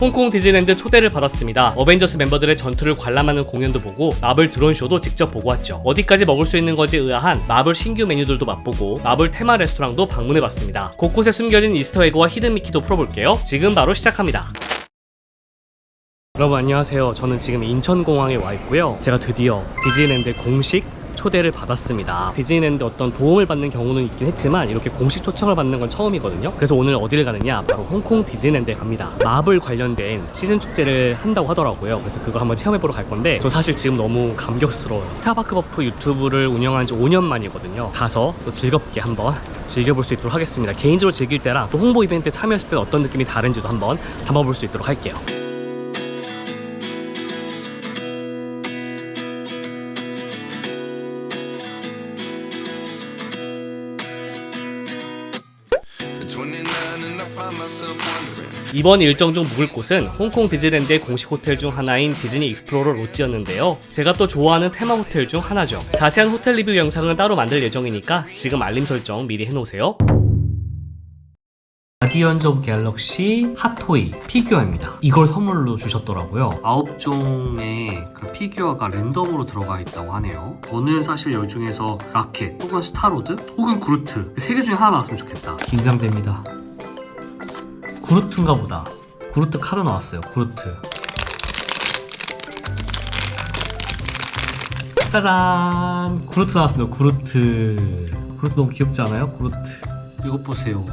홍콩 디즈니랜드 초대를 받았습니다. 어벤져스 멤버들의 전투를 관람하는 공연도 보고 마블 드론쇼도 직접 보고 왔죠. 어디까지 먹을 수 있는 거지 의아한 마블 신규 메뉴들도 맛보고 마블 테마 레스토랑도 방문해봤습니다. 곳곳에 숨겨진 이스터에그와 히든미키도 풀어볼게요. 지금 바로 시작합니다. 여러분 안녕하세요. 저는 지금 인천공항에 와 있고요. 제가 드디어 디즈니랜드 공식 초대를 받았습니다. 디즈니랜드 어떤 도움을 받는 경우는 있긴 했지만 이렇게 공식 초청을 받는 건 처음이거든요. 그래서 오늘 어디를 가느냐, 바로 홍콩 디즈니랜드에 갑니다. 마블 관련된 시즌 축제를 한다고 하더라고요. 그래서 그걸 한번 체험해보러 갈 건데 저 사실 지금 너무 감격스러워요. 스타바크버프 유튜브를 운영한 지 5년 만이거든요. 가서 또 즐겁게 한번 즐겨볼 수 있도록 하겠습니다. 개인적으로 즐길 때랑 또 홍보 이벤트에 참여했을 때 어떤 느낌이 다른지도 한번 담아볼 수 있도록 할게요. 이번 일정 중 묵을 곳은 홍콩 디즈니랜드의 공식 호텔 중 하나인 디즈니 익스플로러 롯지였는데요. 제가 또 좋아하는 테마 호텔 중 하나죠. 자세한 호텔 리뷰 영상은 따로 만들 예정이니까 지금 알림 설정 미리 해놓으세요. 가디언즈 오브 갤럭시 핫토이 피규어입니다. 이걸 선물로 주셨더라고요. 9종의 그런 피규어가 랜덤으로 들어가 있다고 하네요. 저는 사실 이 중에서 라켓, 혹은 스타로드, 혹은 그루트 3개 중에 하나 나왔으면 좋겠다. 긴장됩니다. 그루트인가 보다. 그루트 카드 나왔어요. 그루트. 짜잔! 그루트 나왔습니다. 그루트. 그루트 너무 귀엽지 않아요? 그루트. 이것 보세요.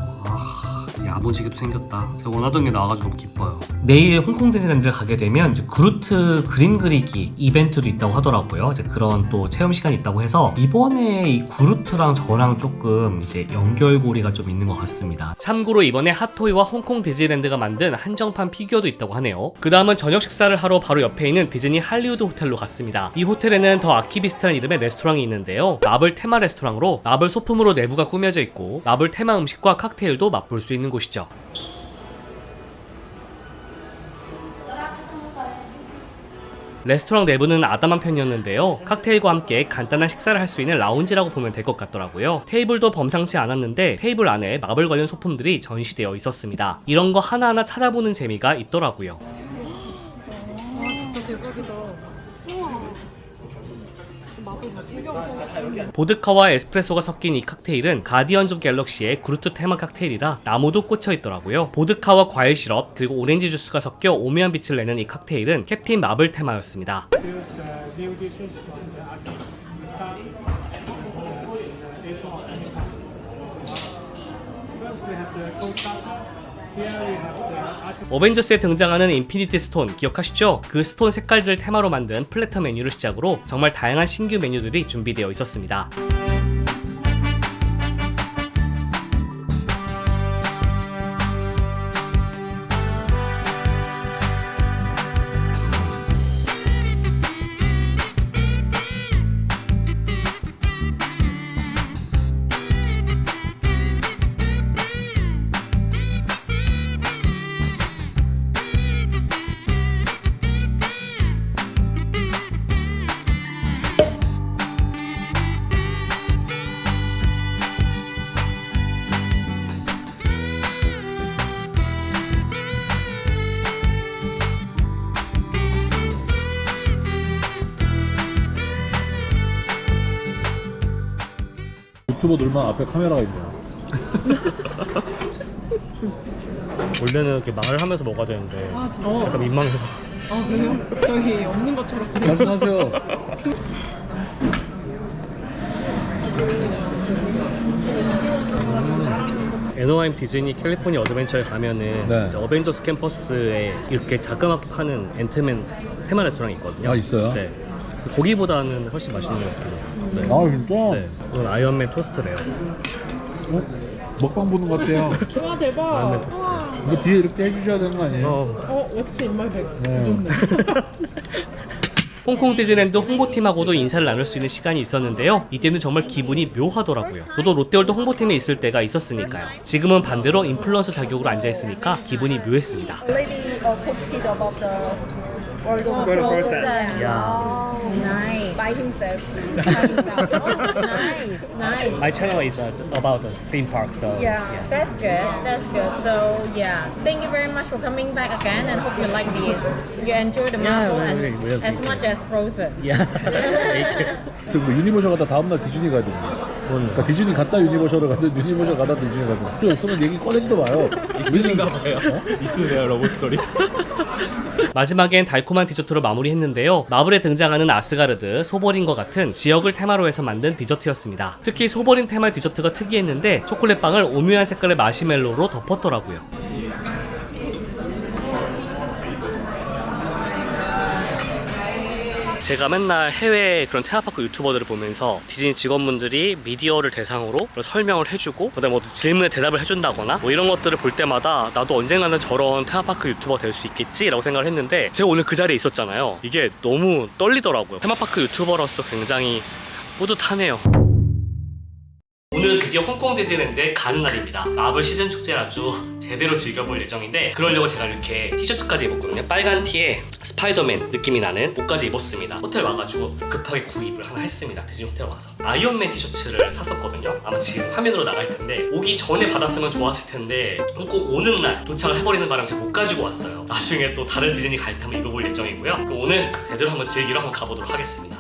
야무지게도 생겼다. 제가 원하던 게 나와가지고 너무 기뻐요. 내일 홍콩 디즈니랜드를 가게 되면 이제 그루트 그림 그리기 이벤트도 있다고 하더라고요. 이제 그런 또 체험 시간이 있다고 해서 이번에 이 그루트랑 저랑 조금 이제 연결고리가 좀 있는 것 같습니다. 참고로 이번에 핫토이와 홍콩 디즈니랜드가 만든 한정판 피규어도 있다고 하네요. 그 다음은 저녁 식사를 하러 바로 옆에 있는 디즈니 할리우드 호텔로 갔습니다. 이 호텔에는 더 아키비스트라는 이름의 레스토랑이 있는데요. 마블 테마 레스토랑으로 마블 소품으로 내부가 꾸며져 있고 마블 테마 음식과 칵테일도 맛볼 수 있는 곳이죠. 레스토랑 내부는 아담한 편이었는데요. 칵테일과 함께 간단한 식사를 할 수 있는 라운지라고 보면 될 것 같더라고요. 테이블도 범상치 않았는데 테이블 안에 마블 관련 소품들이 전시되어 있었습니다. 이런 거 하나하나 찾아보는 재미가 있더라고요. 와 진짜 대박이다. 우와. 마블 다 챙겨보고. 보드카와 에스프레소가 섞인 이 칵테일은 가디언즈 오브 갤럭시의 그루트 테마 칵테일이라 나무도 꽂혀 있더라고요. 보드카와 과일 시럽 그리고 오렌지 주스가 섞여 오묘한 빛을 내는 이 칵테일은 캡틴 마블 테마였습니다. 어벤져스에 등장하는 인피니티 스톤 기억하시죠? 그 스톤 색깔들을 테마로 만든 플래터 메뉴를 시작으로 정말 다양한 신규 메뉴들이 준비되어 있었습니다. 유튜버 놀만 앞에 카메라가 있네요. 원래는 이렇게 말을 하면서 먹어야 되는데 약간 민망해서. 그래요? 여기 없는 것처럼. 말씀하세요. 애너하임 디즈니 캘리포니아 어드벤처에 가면은 네. 이제 어벤져스 캠퍼스에 이렇게 자그맣게 파는 앤트맨 테마 레스토랑이 있거든요. 아, 있어요? 네. 거기보다는 훨씬 맛있는 것 같아요. 네. 아 진짜? 네. 이건 아이언맨 토스트래요. 먹방 보는 것 같아요. 와 대박. 아이언맨 토스트. 이거 뒤에 이렇게 해주셔야 되는 거 아니에요? 워치 인말 백. 네. 홍콩 디즈니랜드 홍보팀하고도 인사를 나눌 수 있는 시간이 있었는데요. 이때는 정말 기분이 묘하더라고요. 저도 롯데월드 홍보팀에 있을 때가 있었으니까요. 지금은 반대로 인플루언서 자격으로 앉아있으니까 기분이 묘했습니다. Lady posted about the or the frozen. Yeah. Nice. By himself. Nice, nice. My channel is about the theme park, so Yeah, that's good. That's good. So yeah, thank you very much for coming back again, and hope you like you enjoy the marble as much as Frozen. Yeah. 저뭐 유니버셜 가다 다음날 디즈니 가야 돼. 그러니까 디즈니 갔다 유니버셜을 가든 유니버셜 가다 디즈니 가든. 필요 없으면 얘기 꺼내지도 마요. 있으신가 봐요. 있으세요, 러브 스토리? 마지막엔 달콤한 디저트로 마무리했는데요. 마블에 등장하는 아스가르드, 소버린과 같은 지역을 테마로 해서 만든 디저트였습니다. 특히 소버린 테마 디저트가 특이했는데 초콜릿빵을 오묘한 색깔의 마시멜로로 덮었더라고요. 제가 맨날 해외 그런 테마파크 유튜버들을 보면서 디즈니 직원분들이 미디어를 대상으로 설명을 해주고 그다음에 뭐 질문에 대답을 해준다거나 뭐 이런 것들을 볼 때마다 나도 언젠가는 저런 테마파크 유튜버 될 수 있겠지 라고 생각을 했는데 제가 오늘 그 자리에 있었잖아요. 이게 너무 떨리더라고요. 테마파크 유튜버로서 굉장히 뿌듯하네요. 오늘은 드디어 홍콩 디즈니랜드에 가는 날입니다. 마블 시즌 축제를 아주 제대로 즐겨볼 예정인데 그러려고 제가 이렇게 티셔츠까지 입었거든요. 빨간 티에 스파이더맨 느낌이 나는 옷까지 입었습니다. 호텔 와가지고 급하게 구입을 하나 했습니다. 디즈니 호텔 와서 아이언맨 티셔츠를 샀었거든요. 아마 지금 화면으로 나갈 텐데 오기 전에 받았으면 좋았을 텐데 홍콩 오는 날 도착을 해버리는 바람에 제가 못 가지고 왔어요. 나중에 또 다른 디즈니 갈 때 한번 입어볼 예정이고요. 그럼 오늘 제대로 한번 즐기러 한번 가보도록 하겠습니다.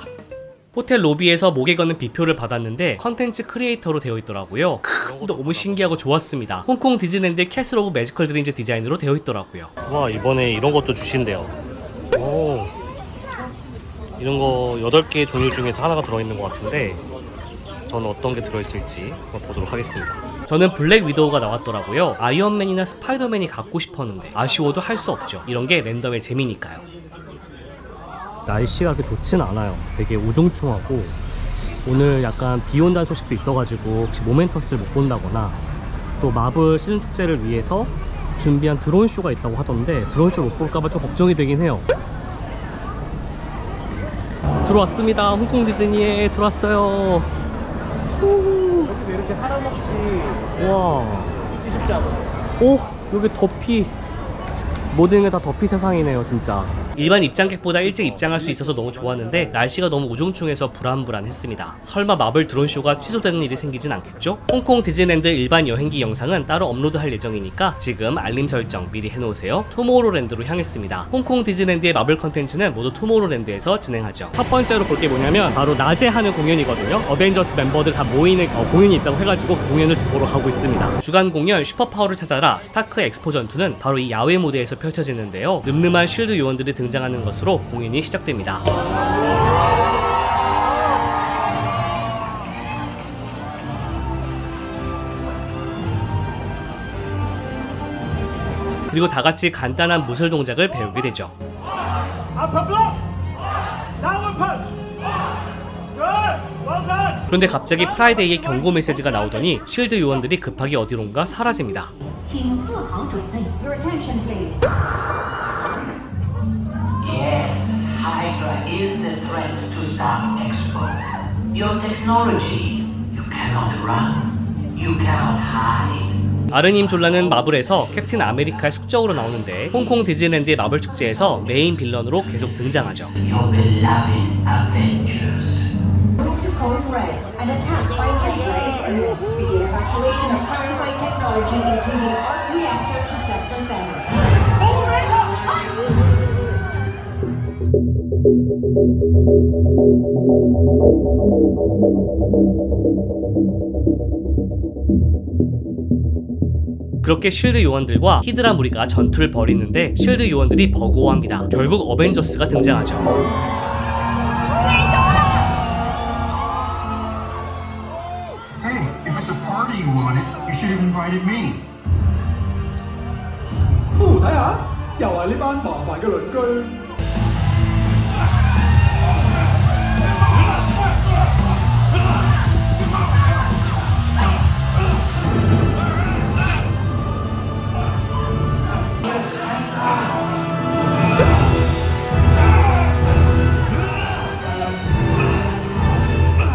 호텔 로비에서 목에 거는 비표를 받았는데 컨텐츠 크리에이터로 되어 있더라고요. 너무 신기하고 좋았습니다. 홍콩 디즈니랜드 캐슬 오브 매지컬 드림즈 디자인으로 되어 있더라고요. 와, 이번에 이런 것도 주신대요. 오, 이런 거 8개 종류 중에서 하나가 들어있는 것 같은데 저는 어떤 게 들어있을지 한번 보도록 하겠습니다. 저는 블랙 위도우가 나왔더라고요. 아이언맨이나 스파이더맨이 갖고 싶었는데 아쉬워도 할 수 없죠. 이런 게 랜덤의 재미니까요. 날씨가 그렇게 좋진 않아요. 되게 우중충하고 오늘 약간 비 온다는 소식도 있어가지고 혹시 모멘터스를 못 본다거나 또 마블 시즌 축제를 위해서 준비한 드론 쇼가 있다고 하던데 드론 쇼 못 볼까봐 좀 걱정이 되긴 해요. 들어왔습니다. 홍콩 디즈니에 들어왔어요. 여기도 이렇게 하나먹씩 와, 쉽자고. 오, 여기 덮이 모든 게 다 덮이 세상이네요 진짜. 일반 입장객보다 일찍 입장할 수 있어서 너무 좋았는데 날씨가 너무 우중충해서 불안불안했습니다. 설마 마블 드론쇼가 취소되는 일이 생기진 않겠죠? 홍콩 디즈니랜드 일반 여행기 영상은 따로 업로드할 예정이니까 지금 알림 설정 미리 해놓으세요. 투모로우랜드로 향했습니다. 홍콩 디즈니랜드의 마블 컨텐츠는 모두 투모로우랜드에서 진행하죠. 첫 번째로 볼 게 뭐냐면 바로 낮에 하는 공연이거든요. 어벤져스 멤버들 다 모이는 공연이 있다고 해가지고 그 공연을 보러 가고 있습니다. 주간 공연 슈퍼파워를 찾아라 스타크 엑스포 전투는 바로 이 야외 무대에서 펼쳐지는데요. 늠름한 쉴드 요원들이 등장하는 것으로 공연이 시작됩니다. 그리고 다 같이 간단한 무술 동작을 배우게 되죠. 그런데 갑자기 프라이데이의 경고 메시지가 나오더니 쉴드 요원들이 급하게 어디론가 사라집니다. 请做好准备. Your attention, please. Yes, Hydra is a threat to Stark Expo. Your technology, you cannot run, you cannot hide. 아르님 졸라는 마블에서 캡틴 아메리카의 숙적으로 나오는데 홍콩 디즈니랜드의 마블 축제에서 메인 빌런으로 계속 등장하죠. Your beloved Avengers. Move to code red. An attack by Hydra is imminent. Begin evacuation of classified technology, including arc reactor to Sector 7. 그렇게 쉴드 요원들과 히드라 무리가 전투를 벌이는데 쉴드 요원들이 버거워합니다. 결국 어벤져스가 등장하죠. Hey, if it's a party you wanted, you should have invited me. 睇下，又係呢班麻煩嘅鄰居。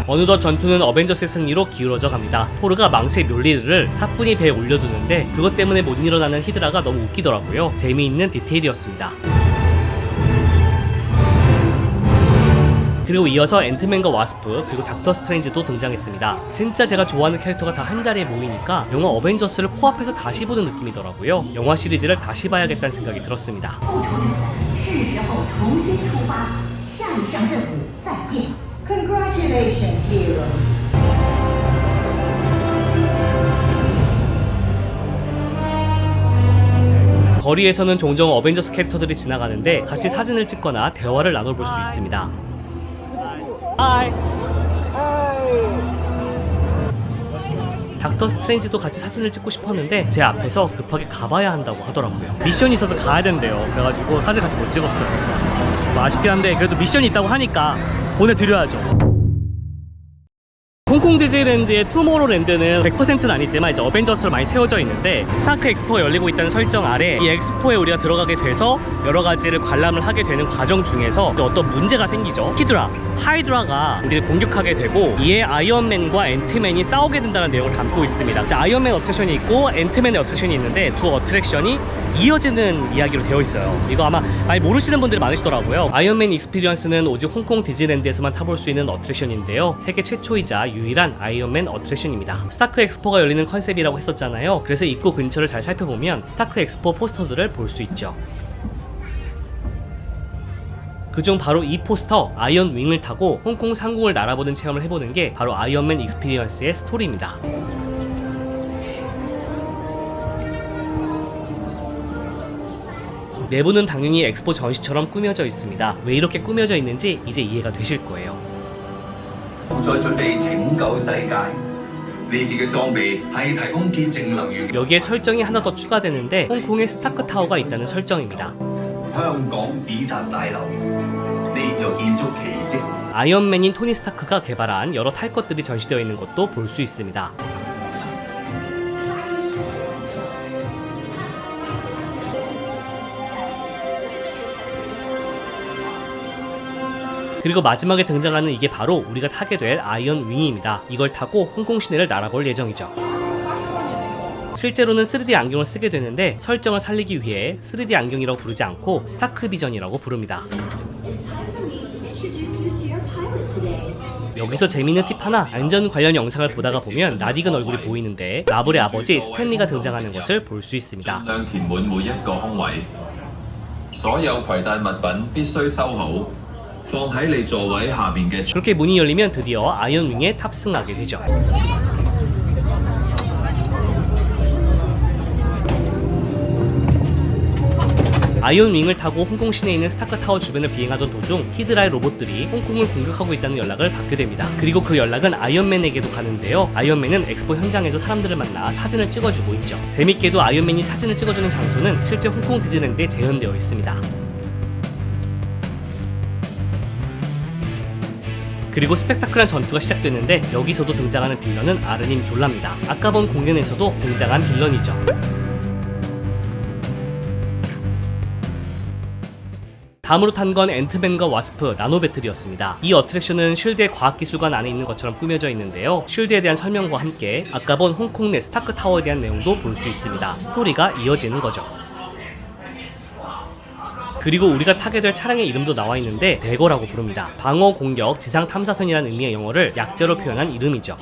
어느덧 전투는 어벤져스의 승리로 기울어져 갑니다. 토르가 망치의 묠리르를 사뿐히 배에 올려두는데 그것 때문에 못 일어나는 히드라가 너무 웃기더라고요. 재미있는 디테일이었습니다. 그리고 이어서 앤트맨과 와스프 그리고 닥터 스트레인지도 등장했습니다. 진짜 제가 좋아하는 캐릭터가 다 한자리에 모이니까 영화 어벤져스를 코앞에서 다시 보는 느낌이더라고요. 영화 시리즈를 다시 봐야겠다는 생각이 들었습니다. 是时候重新出发，下一项任务再见。Congratulations, heroes. 거리에서는 종종 어벤져스 캐릭터들이 지나가는데 같이 사진을 찍거나 대화를 나눠볼 수 있습니다. 닥터 스트레인지도 같이 사진을 찍고 싶었는데 제 앞에서 급하게 가봐야 한다고 하더라고요. 미션이 있어서 가야 된대요. 그래가지고 사진 같이 못 찍었어요. 뭐 아쉽긴 한데 그래도 미션이 있다고 하니까 보내드려야죠. 홍콩 디즈니랜드의 투모로우랜드는 100%는 아니지만 이제 어벤져스로 많이 채워져 있는데 스타크 엑스포가 열리고 있다는 설정 아래 이 엑스포에 우리가 들어가게 돼서 여러 가지를 관람을 하게 되는 과정 중에서 어떤 문제가 생기죠. 하이드라가 우리를 공격하게 되고 이에 아이언맨과 앤트맨이 싸우게 된다는 내용을 담고 있습니다. 이제 아이언맨 어트랙션이 있고 앤트맨의 어트랙션이 있는데 두 어트랙션이 이어지는 이야기로 되어 있어요. 이거 아마 많이 모르시는 분들이 많으시더라고요. 아이언맨 익스피리언스는 오직 홍콩 디즈니랜드에서만 타볼 수 있는 어트랙션인데요. 세계 최초이자 유일한 아이언맨 어트랙션입니다. 스타크 엑스포가 열리는 컨셉이라고 했었잖아요. 그래서 입구 근처를 잘 살펴보면 스타크 엑스포 포스터들을 볼 수 있죠. 그중 바로 이 포스터 아이언 윙을 타고 홍콩 상공을 날아보는 체험을 해보는 게 바로 아이언맨 익스피리언스의 스토리입니다. 내부는 당연히 엑스포 전시처럼 꾸며져 있습니다. 왜 이렇게 꾸며져 있는지 이제 이해가 되실 거예요. 再準備拯救世界。呢次嘅裝備係提供潔淨能源。 여기에 설정이 하나 더 추가되는데 홍콩에 스타크 타워가 있다는 설정입니다. 香港史達大樓呢座建築奇蹟。 아이언맨인 토니 스타크가 개발한 여러 탈 것들이 전시되어 있는 것도 볼 수 있습니다. 그리고 마지막에 등장하는 이게 바로 우리가 타게 될 아이언 윙입니다. 이걸 타고 홍콩 시내를 날아볼 예정이죠. 실제로는 3D 안경을 쓰게 되는데 설정을 살리기 위해 3D 안경이라고 부르지 않고 스타크 비전이라고 부릅니다. 여기서 재미있는 팁 하나, 안전 관련 영상을 보다가 보면 낯익은 얼굴이 보이는데 마블의 아버지 스탠리가 등장하는 것을 볼 수 있습니다. 量填滿每一個空位，所有攜帶物品必須收好，放喺你座位下面嘅。 그렇게 문이 열리면 드디어 아이언 윙에 탑승하게 되죠. 아이언 윙을 타고 홍콩 시내에 있는 스타크 타워 주변을 비행하던 도중 히드라의 로봇들이 홍콩을 공격하고 있다는 연락을 받게 됩니다. 그리고 그 연락은 아이언맨에게도 가는데요. 아이언맨은 엑스포 현장에서 사람들을 만나 사진을 찍어주고 있죠. 재밌게도 아이언맨이 사진을 찍어주는 장소는 실제 홍콩 디즈니랜드에 재현되어 있습니다. 그리고 스펙타클한 전투가 시작되는데 여기서도 등장하는 빌런은 아르님 졸라입니다. 아까 본 공연에서도 등장한 빌런이죠. 다음으로 탄 건 앤트맨과 와스프 나노 배틀이었습니다. 이 어트랙션은 쉴드의 과학기술관 안에 있는 것처럼 꾸며져 있는데요. 쉴드에 대한 설명과 함께 아까 본 홍콩 내 스타크 타워에 대한 내용도 볼 수 있습니다. 스토리가 이어지는 거죠. 그리고 우리가 타게 될 차량의 이름도 나와 있는데 대거라고 부릅니다. 방어, 공격, 지상 탐사선이라는 의미의 영어를 약자로 표현한 이름이죠.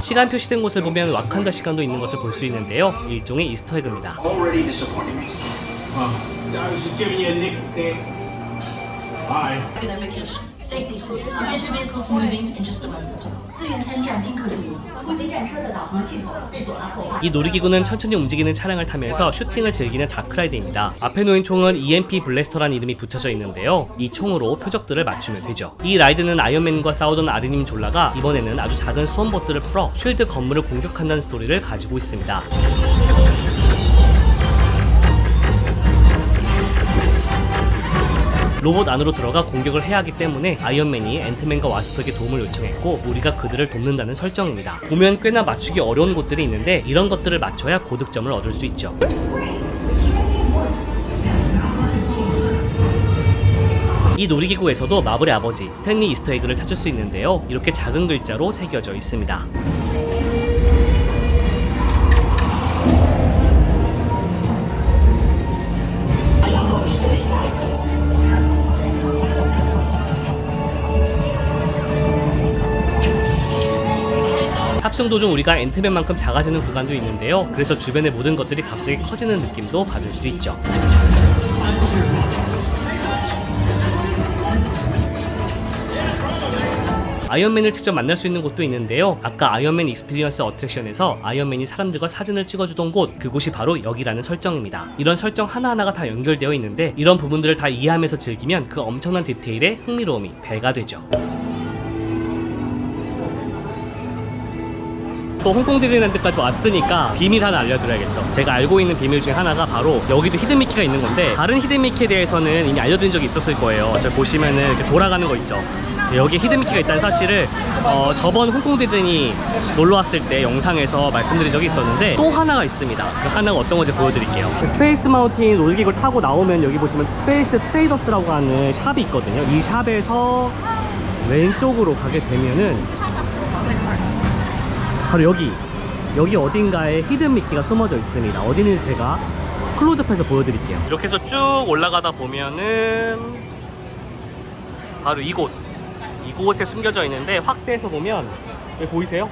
시간 표시된 곳을 보면 와칸다 시간도 있는 것을 볼 수 있는데요. 일종의 이스터에그입니다. Already disappointed me. I was just giving you a nickname. Bye. Stay seated. Infantry vehicles moving in just a moment. 资源参战宾客注意，补给战车的导航系统被左拉破坏。 이 놀이기구는 천천히 움직이는 차량을 타면서 슈팅을 즐기는 다크라이드입니다. 앞에 놓인 총은 EMP 블래스터라는 이름이 붙여져 있는데요. 이 총으로 표적들을 맞추면 되죠. 이 라이드는 아이언맨과 싸우던 아르님 졸라가 이번에는 아주 작은 수험봇들을 풀어 쉴드 건물을 공격한다는 스토리를 가지고 있습니다. 로봇 안으로 들어가 공격을 해야 하기 때문에 아이언맨이 앤트맨과 와스프에게 도움을 요청했고 우리가 그들을 돕는다는 설정입니다. 보면 꽤나 맞추기 어려운 곳들이 있는데 이런 것들을 맞춰야 고득점을 얻을 수 있죠. 이 놀이기구에서도 마블의 아버지 스탠리 이스터에그를 찾을 수 있는데요. 이렇게 작은 글자로 새겨져 있습니다. 탑승 도중 우리가 앤트맨만큼 작아지는 구간도 있는데요. 그래서 주변의 모든 것들이 갑자기 커지는 느낌도 받을 수 있죠. 아이언맨을 직접 만날 수 있는 곳도 있는데요. 아까 아이언맨 익스피리언스 어트랙션에서 아이언맨이 사람들과 사진을 찍어주던 곳, 그곳이 바로 여기라는 설정입니다. 이런 설정 하나하나가 다 연결되어 있는데 이런 부분들을 다 이해하면서 즐기면 그 엄청난 디테일의 흥미로움이 배가 되죠. 또 홍콩 디즈니랜드까지 왔으니까 비밀 하나 알려드려야겠죠. 제가 알고 있는 비밀 중에 하나가 바로 여기도 히든미키가 있는 건데, 다른 히든미키에 대해서는 이미 알려드린 적이 있었을 거예요. 저 보시면은 이렇게 돌아가는 거 있죠. 여기에 히든미키가 있다는 사실을 저번 홍콩 디즈니 놀러 왔을 때 영상에서 말씀드린 적이 있었는데, 또 하나가 있습니다. 그 하나가 어떤 건지 보여드릴게요. 스페이스 마운틴 놀이기구를 타고 나오면 여기 보시면 스페이스 트레이더스라고 하는 샵이 있거든요. 이 샵에서 왼쪽으로 가게 되면은 바로 여기 어딘가에 히든미키가 숨어져 있습니다. 어디 있는지 제가 클로즈업해서 보여드릴게요. 이렇게 해서 쭉 올라가다 보면은 바로 이곳에 숨겨져 있는데, 확대해서 보면 여기 보이세요?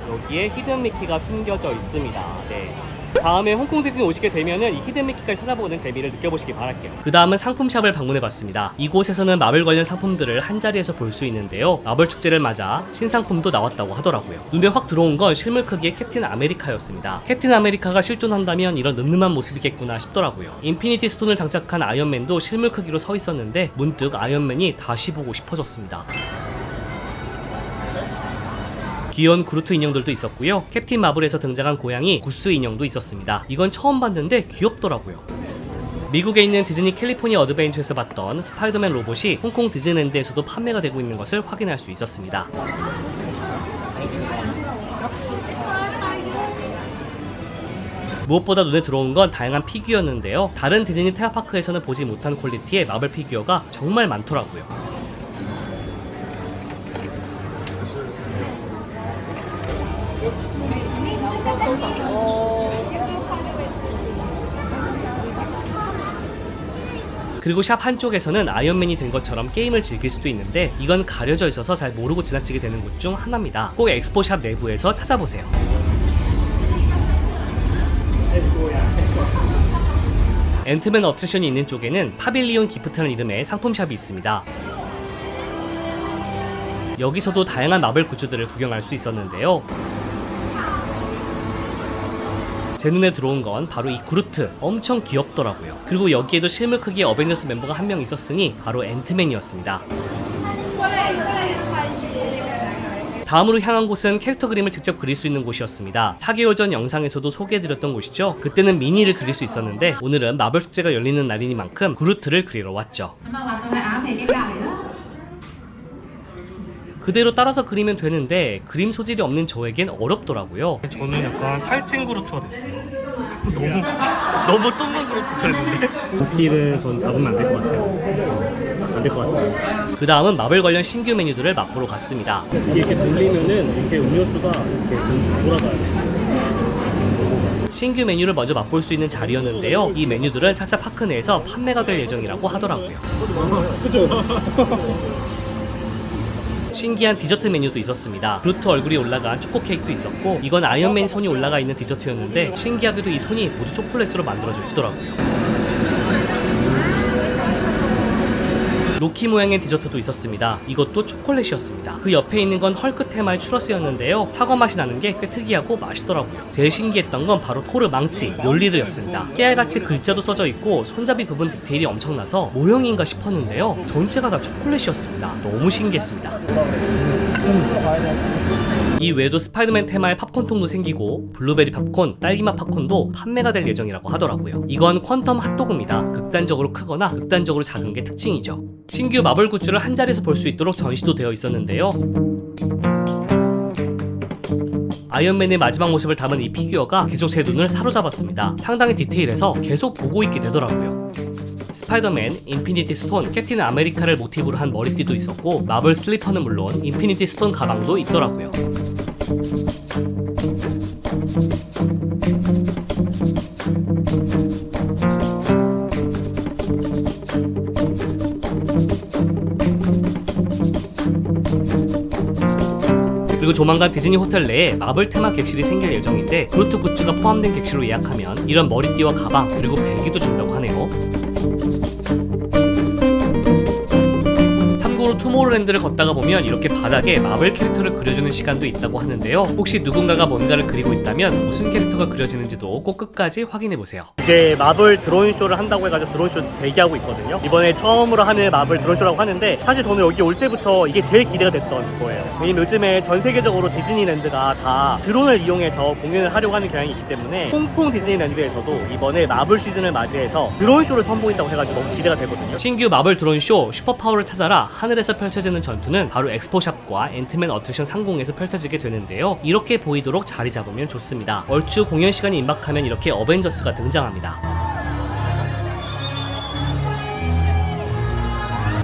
여기에 히든미키가 숨겨져 있습니다. 네. 다음에 홍콩 디즈니 오시게 되면은 이 히든미키까지 찾아보는 재미를 느껴보시기 바랄게요. 그 다음은 상품샵을 방문해봤습니다. 이곳에서는 마블 관련 상품들을 한자리에서 볼 수 있는데요. 마블 축제를 맞아 신상품도 나왔다고 하더라고요. 눈에 확 들어온 건 실물 크기의 캡틴 아메리카였습니다. 캡틴 아메리카가 실존한다면 이런 늠름한 모습이겠구나 싶더라고요. 인피니티 스톤을 장착한 아이언맨도 실물 크기로 서 있었는데 문득 아이언맨이 다시 보고 싶어졌습니다. 귀여운 그루트 인형들도 있었고요. 캡틴 마블에서 등장한 고양이 구스 인형도 있었습니다. 이건 처음 봤는데 귀엽더라고요. 미국에 있는 디즈니 캘리포니아 어드벤처에서 봤던 스파이더맨 로봇이 홍콩 디즈니랜드에서도 판매가 되고 있는 것을 확인할 수 있었습니다. 무엇보다 눈에 들어온 건 다양한 피규어였는데요. 다른 디즈니 테마파크에서는 보지 못한 퀄리티의 마블 피규어가 정말 많더라고요. 그리고 샵 한쪽에서는 아이언맨이 된 것처럼 게임을 즐길 수도 있는데, 이건 가려져 있어서 잘 모르고 지나치게 되는 곳 중 하나입니다. 꼭 엑스포샵 내부에서 찾아보세요. 앤트맨 어트랙션이 있는 쪽에는 파빌리온 기프트라는 이름의 상품샵이 있습니다. 여기서도 다양한 마블 굿즈들을 구경할 수 있었는데요. 제 눈에 들어온 건 바로 이 그루트, 엄청 귀엽더라고요. 그리고 여기에도 실물 크기의 어벤져스 멤버가 한 명 있었으니 바로 앤트맨이었습니다. 다음으로 향한 곳은 캐릭터 그림을 직접 그릴 수 있는 곳이었습니다. 4개월 전 영상에서도 소개해드렸던 곳이죠. 그때는 미니를 그릴 수 있었는데 오늘은 마블 축제가 열리는 날이니만큼 그루트를 그리러 왔죠. 그대로 따라서 그리면 되는데 그림 소질이 없는 저에겐 어렵더라고요. 저는 약간 살찐 그루트가 됐어요. 너무 똥만 그루트가 됐는데 부피를 전 잡으면 안 될 것 같아요. 안 될 것 같습니다. 그 다음은 마블 관련 신규 메뉴들을 맛보러 갔습니다. 이렇게 돌리면은 이렇게 음료수가 이렇게 돌아가야 돼요. 신규 메뉴를 먼저 맛볼 수 있는 자리였는데요. 이 메뉴들은 차차 파크 내에서 판매가 될 예정이라고 하더라고요. 신기한 디저트 메뉴도 있었습니다. 그루트 얼굴이 올라간 초코 케이크도 있었고, 이건 아이언맨 손이 올라가 있는 디저트였는데 신기하게도 이 손이 모두 초콜릿으로 만들어져 있더라고요. 로키 모양의 디저트도 있었습니다. 이것도 초콜릿이었습니다. 그 옆에 있는 건 헐크 테마의 추러스였는데요. 사과 맛이 나는 게 꽤 특이하고 맛있더라고요. 제일 신기했던 건 바로 토르 망치, 욜리르였습니다. 깨알같이 글자도 써져 있고 손잡이 부분 디테일이 엄청나서 모형인가 싶었는데요. 전체가 다 초콜릿이었습니다. 너무 신기했습니다. 이 외에도 스파이더맨 테마의 팝콘통도 생기고 블루베리 팝콘, 딸기맛 팝콘도 판매가 될 예정이라고 하더라고요. 이건 퀀텀 핫도그입니다. 극단적으로 크거나 극단적으로 작은 게 특징이죠. 신규 마블 굿즈를 한자리에서 볼 수 있도록 전시도 되어 있었는데요. 아이언맨의 마지막 모습을 담은 이 피규어가 계속 제 눈을 사로잡았습니다. 상당히 디테일해서 계속 보고 있게 되더라고요. 스파이더맨, 인피니티 스톤, 캡틴 아메리카를 모티브로 한 머리띠도 있었고, 마블 슬리퍼는 물론 인피니티 스톤 가방도 있더라고요. 그리고 조만간 디즈니 호텔 내에 마블 테마 객실이 생길 예정인데 그루트 굿즈가 포함된 객실로 예약하면 이런 머리띠와 가방 그리고 벨기도 준다고 하네요. 참고로 투모로우랜드를 걷다가 보면 이렇게 바닥에 마블 캐릭터를 그려주는 시간도 있다고 하는데요. 혹시 누군가가 뭔가를 그리고 있다면 무슨 캐릭터가 그려지는지도 꼭 끝까지 확인해보세요. 이제 마블 드론쇼를 한다고 해가지고 드론쇼 대기하고 있거든요. 이번에 처음으로 하는 마블 드론쇼라고 하는데 사실 저는 여기 올 때부터 이게 제일 기대가 됐던 거예요. 왜냐면 요즘에 전 세계적으로 디즈니랜드가 다 드론을 이용해서 공연을 하려고 하는 경향이 있기 때문에 홍콩 디즈니랜드에서도 이번에 마블 시즌을 맞이해서 드론쇼를 선보인다고 해가지고 너무 기대가 되거든요. 신규 마블 드론쇼 슈퍼파워를 찾아라 하늘에서 펼쳐지는 전투는 바로 엑스포샵과 앤트맨 어트랙션 상공에서 펼쳐지게 되는데요. 이렇게 보이도록 자리 잡으면 좋습니다. 얼추 공연 시간이 임박하면 이렇게 어벤져스가 등장합니다.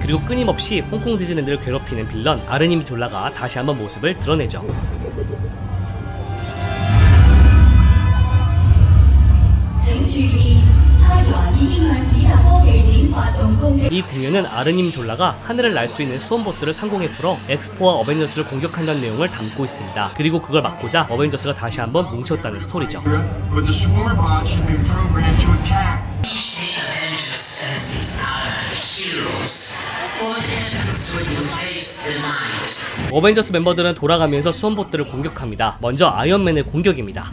그리고 끊임없이 홍콩 디즈니랜드를 괴롭히는 빌런 아르님 졸라가 다시 한번 모습을 드러내죠. 이 공연은 아르님 졸라가 하늘을 날 수 있는 수험봇들을 상공에 풀어 엑스포와 어벤져스를 공격한다는 내용을 담고 있습니다. 그리고 그걸 막고자 어벤져스가 다시 한번 뭉쳤다는 스토리죠. But the swarm bots have been programmed to attack. 어벤져스 멤버들은 돌아가면서 수험봇들을 공격합니다. 먼저 아이언맨의 공격입니다.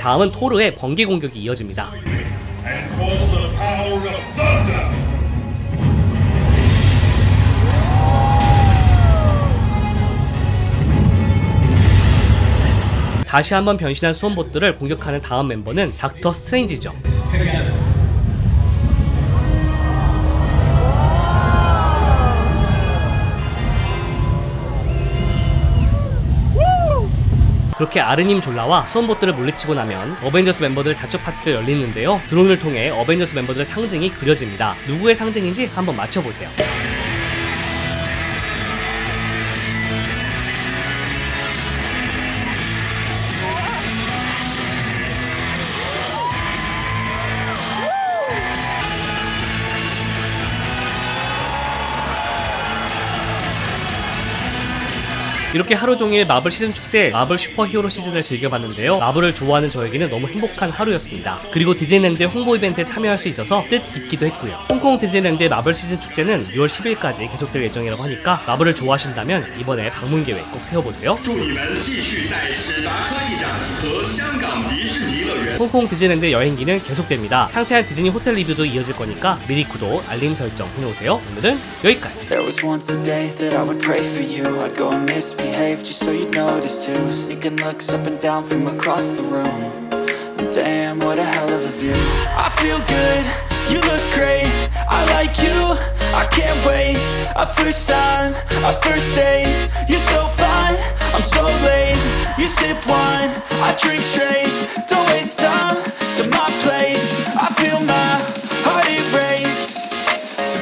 다음은 토르의 번개 공격이 이어집니다. 다시 한번 변신한 수험봇들을 공격하는 다음 멤버는 닥터 스트레인지죠. 그렇게 아르님 졸라와 수험봇들을 물리치고 나면 어벤져스 멤버들 자축 파티가 열리는데요. 드론을 통해 어벤져스 멤버들의 상징이 그려집니다. 누구의 상징인지 한번 맞춰보세요. 이렇게 하루 종일 마블 시즌 축제, 마블 슈퍼히어로 시즌을 즐겨봤는데요. 마블을 좋아하는 저에게는 너무 행복한 하루였습니다. 그리고 디즈니랜드의 홍보 이벤트에 참여할 수 있어서 뜻깊기도 했고요. 홍콩 디즈니랜드의 마블 시즌 축제는 6월 10일까지 계속될 예정이라고 하니까 마블을 좋아하신다면 이번에 방문 계획 꼭 세워보세요. 홍콩 디즈니랜드 여행기는 계속됩니다. 상세한 디즈니 호텔 리뷰도 이어질 거니까 미리 구독, 알림 설정 해놓으세요. 오늘은 여기까지. Behave just so you'd notice too. Sneaking looks up and down from across the room. And damn, what a hell of a view. I feel good, you look great. I like you, I can't wait. A first time, a first date. You're so fine, I'm so late. You sip wine, I drink straight. Don't waste time to my place. I feel my